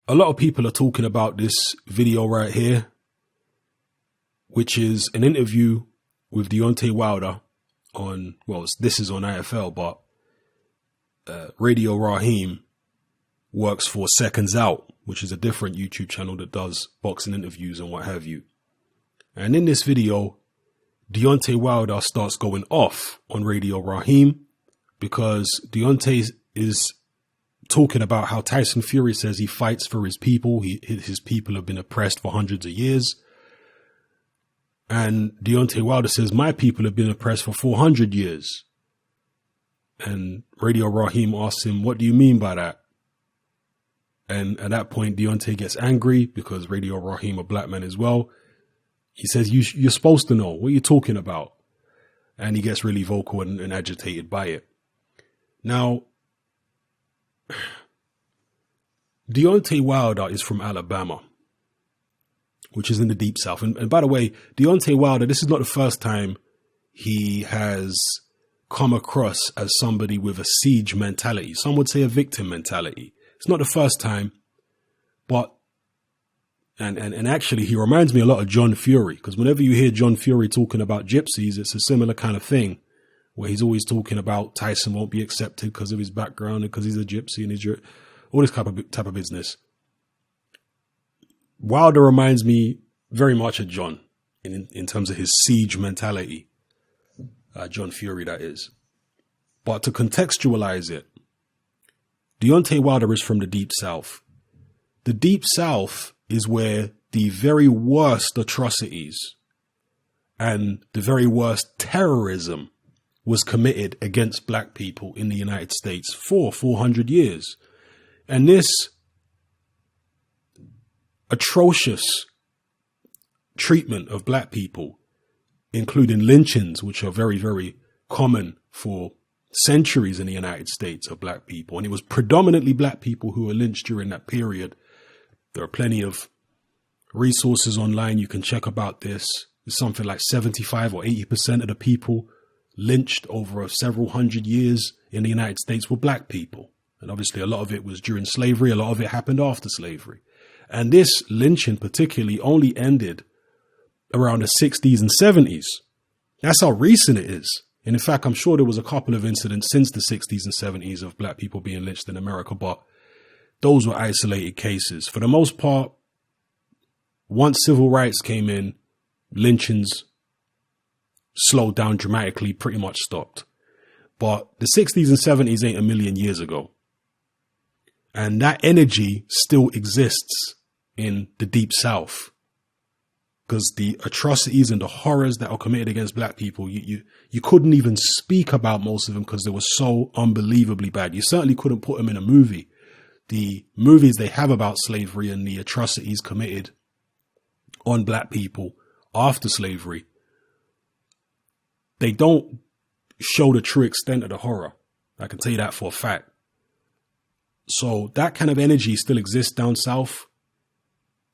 a lot of people are talking about this video right here, which is an interview with Deontay Wilder on, well, this is on AFL, but Radio Raheem works for Seconds Out, which is a different YouTube channel that does boxing interviews and what have you. And in this video, Deontay Wilder starts going off on Radio Raheem because Deontay is talking about how Tyson Fury says he fights for his people. His people have been oppressed for hundreds of years. And Deontay Wilder says, my people have been oppressed for 400 years. And Radio Raheem asks him, what do you mean by that? And at that point, Deontay gets angry because Radio Raheem, a black man as well. He says, you're supposed to know. What are you talking about? And he gets really vocal and agitated by it. Now, Deontay Wilder is from Alabama, which is in the Deep South. And by the way, Deontay Wilder, this is not the first time he has come across as somebody with a siege mentality. Some would say a victim mentality. It's not the first time, but and actually he reminds me a lot of John Fury, because whenever you hear John Fury talking about gypsies, it's a similar kind of thing where he's always talking about Tyson won't be accepted because of his background and because he's a gypsy and he's all this type of business. Wilder reminds me very much of John in terms of his siege mentality. John Fury, that is. But to contextualize it, Deontay Wilder is from the Deep South. The Deep South is where the very worst atrocities and the very worst terrorism was committed against black people in the United States for 400 years. And this atrocious treatment of black people, including lynchings, which are very, very common for centuries in the United States of black people. And it was predominantly black people who were lynched during that period. There are plenty of resources online you can check about this. It's something like 75 or 80% of the people lynched over several hundred years in the United States were black people. And obviously a lot of it was during slavery. A lot of it happened after slavery. And this lynching particularly only ended around the 60s and 70s. That's how recent it is. And in fact, I'm sure there was a couple of incidents since the 60s and 70s of black people being lynched in America, but those were isolated cases. For the most part, once civil rights came in, lynchings slowed down dramatically, pretty much stopped. But the 60s and 70s ain't a million years ago. And that energy still exists in the Deep South. Because the atrocities and the horrors that are committed against black people, you couldn't even speak about most of them because they were so unbelievably bad. You certainly couldn't put them in a movie. The movies they have about slavery and the atrocities committed on black people after slavery, they don't show the true extent of the horror. I can tell you that for a fact. So that kind of energy still exists down south.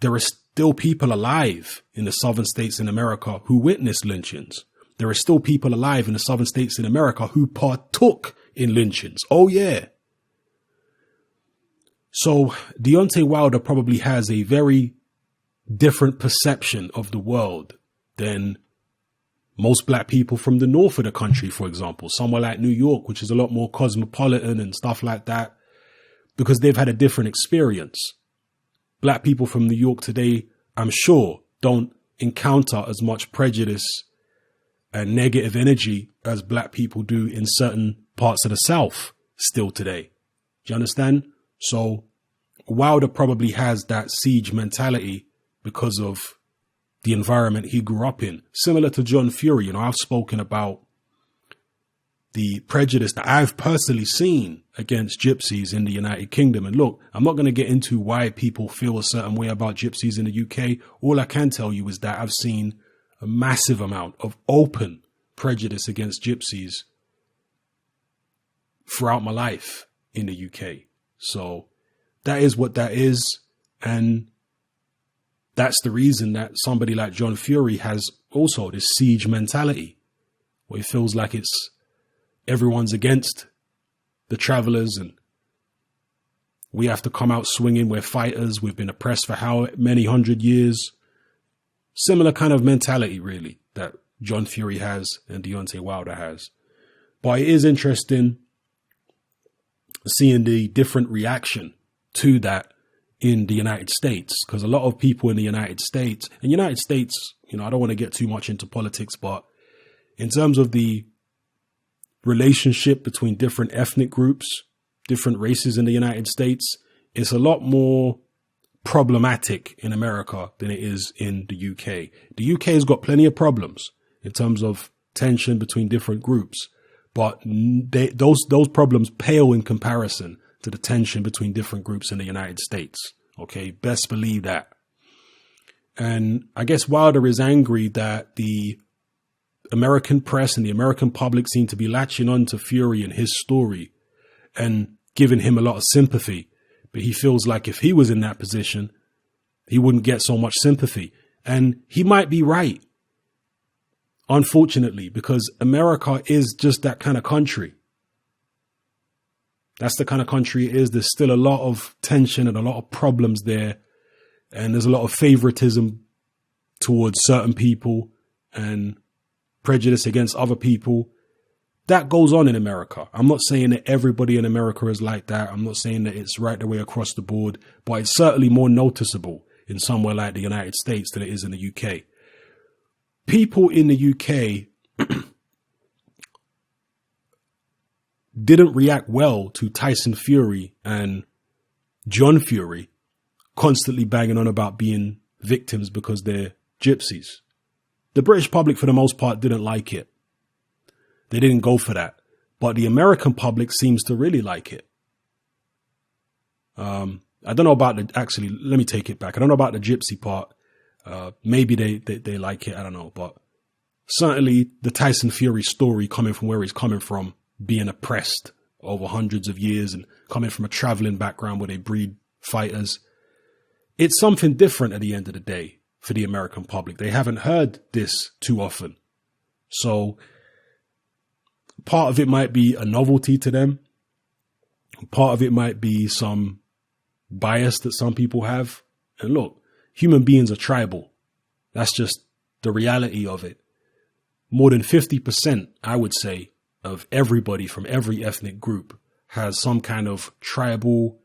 There are still people alive in the southern states in America who witnessed lynchings. There are still people alive in the southern states in America who partook in lynchings. Oh, yeah. So Deontay Wilder probably has a very different perception of the world than most black people from the north of the country, for example, somewhere like New York, which is a lot more cosmopolitan and stuff like that, because they've had a different experience. Black people from New York today, I'm sure, don't encounter as much prejudice and negative energy as black people do in certain parts of the South still today. Do you understand? So Wilder probably has that siege mentality because of the environment he grew up in. Similar to John Fury, I've spoken about the prejudice that I've personally seen against gypsies in the United Kingdom. And look, I'm not going to get into why people feel a certain way about gypsies in the UK. All I can tell you is that I've seen a massive amount of open prejudice against gypsies throughout my life in the UK. So that is what that is. And that's the reason that somebody like John Fury has also this siege mentality where he feels like everyone's against the travelers and We have to come out swinging. We're fighters. We've been oppressed for how many 100 years. Similar kind of mentality, really, that John Fury has and Deontay Wilder has. But it is interesting seeing the different reaction to that in the United States, because a lot of people in the United States, I don't want to get too much into politics, but in terms of the relationship between different ethnic groups, different races in the United States, it's a lot more problematic in America than it is in the UK. The UK has got plenty of problems in terms of tension between different groups, but those problems pale in comparison to the tension between different groups in the United States. Okay, best believe that. And I guess Wilder is angry that the American press and the American public seem to be latching on to Fury and his story and giving him a lot of sympathy. But he feels like if he was in that position, he wouldn't get so much sympathy. And he might be right, unfortunately, because America is just that kind of country. That's the kind of country it is. There's still a lot of tension and a lot of problems there. And there's a lot of favoritism towards certain people and prejudice against other people. That goes on in America. I'm not saying that everybody in America is like that. I'm not saying that it's right the way across the board, but it's certainly more noticeable in somewhere like the United States than it is in the UK. People in the UK didn't react well to Tyson Fury and John Fury constantly banging on about being victims because they're gypsies. The British public, for the most part, didn't like it. They didn't go for that. But the American public seems to really like it. I don't know about let me take it back. I don't know about the gypsy part. Maybe they like it. I don't know. But certainly the Tyson Fury story, coming from where he's coming from, being oppressed over hundreds of years and coming from a traveling background where they breed fighters. It's something different at the end of the day for the American public. They haven't heard this too often. So part of it might be a novelty to them. Part of it might be some bias that some people have. And look, human beings are tribal. That's just the reality of it. More than 50%, I would say, of everybody from every ethnic group has some kind of tribal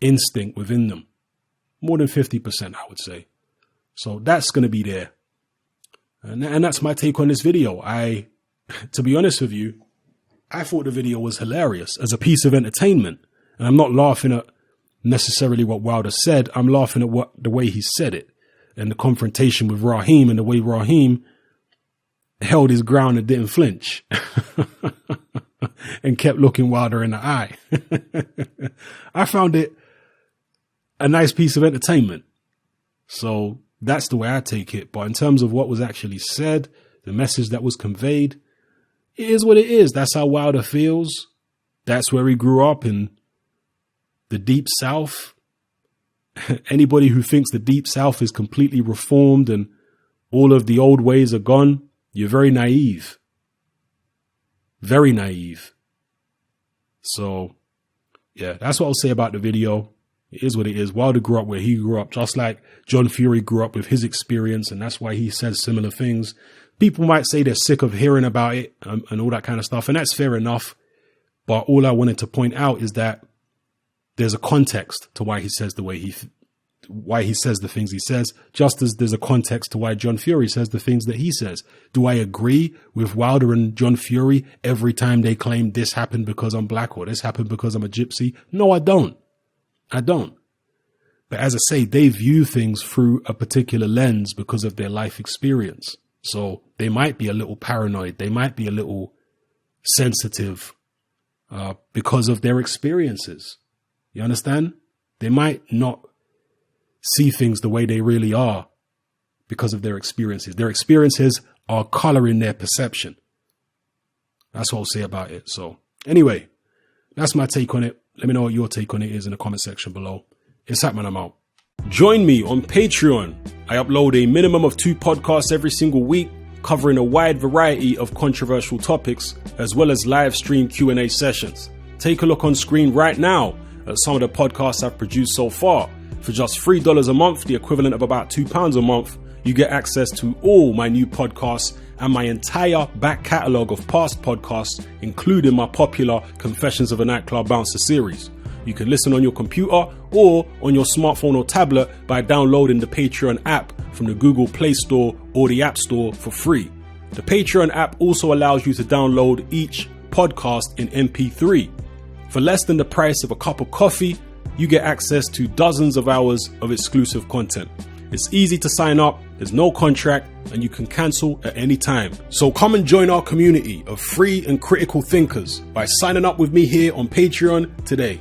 instinct within them. More than 50%, I would say. So that's going to be there. And that's my take on this video. To be honest with you, I thought the video was hilarious as a piece of entertainment. And I'm not laughing at necessarily what Wilder said. I'm laughing at the way he said it and the confrontation with Raheem and the way Raheem held his ground and didn't flinch and kept looking Wilder in the eye. I found it a nice piece of entertainment. So that's the way I take it. But in terms of what was actually said, the message that was conveyed, it is what it is. That's how Wilder feels. That's where he grew up, in the Deep South. Anybody who thinks the Deep South is completely reformed and all of the old ways are gone, you're very naive. Very naive. So, yeah, that's what I'll say about the video. It is what it is. Wilder grew up where he grew up, just like John Fury grew up with his experience, and that's why he says similar things. People might say they're sick of hearing about it and all that kind of stuff, and that's fair enough. But all I wanted to point out is that there's a context to why he says why he says the things he says, just as there's a context to why John Fury says the things that he says. Do I agree with Wilder and John Fury every time they claim this happened because I'm black or this happened because I'm a gypsy? No, I don't. I don't. But as I say, they view things through a particular lens because of their life experience. So they might be a little paranoid. They might be a little sensitive because of their experiences. You understand? They might not see things the way they really are because of their experiences. Their experiences are coloring their perception. That's what I'll say about it. So anyway, that's my take on it. Let me know what your take on it is in the comment section below. It's happening. I'm out. Join me on Patreon. I upload a minimum of 2 podcasts every single week, covering a wide variety of controversial topics, as well as live stream Q&A sessions. Take a look on screen right now. at some of the podcasts I've produced so far. For just $3 a month, the equivalent of about £2 a month, you get access to all my new podcasts and my entire back catalogue of past podcasts, including my popular Confessions of a Nightclub Bouncer series. You can listen on your computer or on your smartphone or tablet by downloading the Patreon app from the Google Play Store or the App Store for free. The Patreon app also allows you to download each podcast in MP3. For less than the price of a cup of coffee, you get access to dozens of hours of exclusive content. It's easy to sign up, there's no contract, and you can cancel at any time. So come and join our community of free and critical thinkers by signing up with me here on Patreon today.